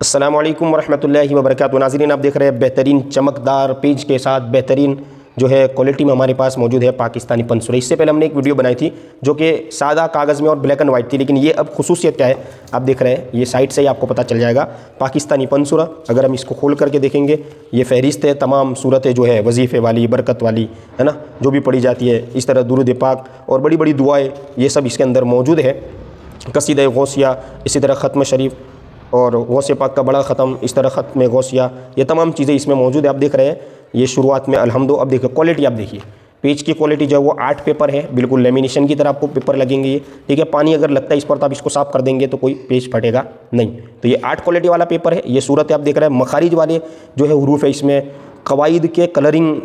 अस्सलामु अलैकुम वरहमतुल्लाहि वबरकातुहू। नाज़रीन, आप देख रहे हैं बेहतरीन चमकदार पेज के साथ बेहतरीन जो है क्वालिटी में हमारे पास मौजूद है पाकिस्तानी पंसुरा। इससे पहले हमने एक वीडियो बनाई थी जो कि सादा कागज़ में और ब्लैक एंड वाइट थी, लेकिन ये अब खुसूसियत क्या है आप देख रहे हैं, ये साइड से ही आपको पता चल जाएगा। पाकिस्तानी पंसुरा अगर हम इसको खोल करके देखेंगे, ये फहरिस्त है तमाम सूरतें जो है वजीफ़े वाली, बरकत वाली, है ना, जो भी पढ़ी जाती है, इस तरह दुरूद पाक और बड़ी बड़ी दुआएँ, ये सब इसके अंदर मौजूद है। कसीदा गौसिया, इसी तरह ख़त्म शरीफ और गौसे पाक का बड़ा ख़त्म, इस तरह ख़त्म गौसिया, ये तमाम चीज़ें इसमें मौजूद है। आप देख रहे हैं ये शुरुआत में अल्हम्दु। अब देखिए क्वालिटी, आप देखिए पेज की क्वालिटी जो है वो 8 पेपर है, बिल्कुल लेमिनेशन की तरह आपको पेपर लगेंगे ये, ठीक है। पानी अगर लगता है इस पर तो आप इसको साफ़ कर देंगे तो कोई पेज फटेगा नहीं। तो ये 8 क्वालिटी वाला पेपर है। ये सूरत आप देख रहे हैं, मखारिज वाले जो है हुरूफ है इसमें, कवाइद के कलरिंग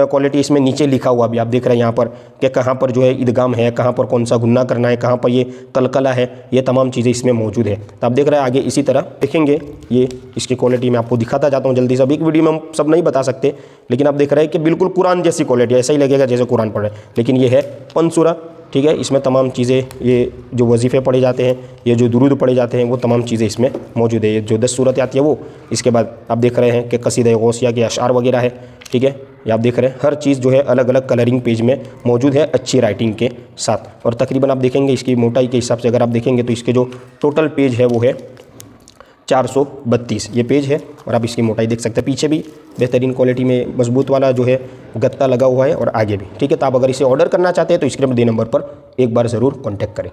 क्वालिटी इसमें नीचे लिखा हुआ भी आप देख रहे हैं यहाँ पर कि कहाँ पर जो है इदगाम है, कहाँ पर कौन सा गुन्ना करना है, कहाँ पर ये कलकला है, ये तमाम चीज़ें इसमें मौजूद है। तो आप देख रहे हैं आगे इसी तरह देखेंगे ये इसकी क्वालिटी मैं आपको दिखाता जाता हूँ जल्दी से। अब एक वीडियो में हम सब नहीं बता सकते, लेकिन आप देख रहे हैं कि बिल्कुल कुरान जैसी क्वालिटी, ऐसा ही लगेगा जैसे कुरान पढ़ रहे हैं, लेकिन ये है पंसुरा, ठीक है। इसमें तमाम चीज़ें, ये जो वजीफ़े पढ़े जाते हैं, ये जो दुरूद पढ़े जाते हैं, वो तमाम चीज़ें इसमें मौजूद है। ये जो 10 सूरतें आती है वो, इसके बाद आप देख रहे हैं कि कसीदा गौसिया के अशार वगैरह है, ठीक है। ये आप देख रहे हैं हर चीज़ जो है अलग अलग कलरिंग पेज में मौजूद है अच्छी राइटिंग के साथ। और तकरीबन आप देखेंगे इसकी मोटाई के हिसाब से अगर आप देखेंगे तो इसके जो टोटल पेज है वो है 432 ये पेज है। और आप इसकी मोटाई देख सकते हैं, पीछे भी बेहतरीन क्वालिटी में मजबूत वाला जो है गत्ता लगा हुआ है और आगे भी, ठीक है। तो आप अगर इसे ऑर्डर करना चाहते हैं तो स्क्रीन पर दिए नंबर पर एक बार ज़रूर कॉन्टैक्ट करें।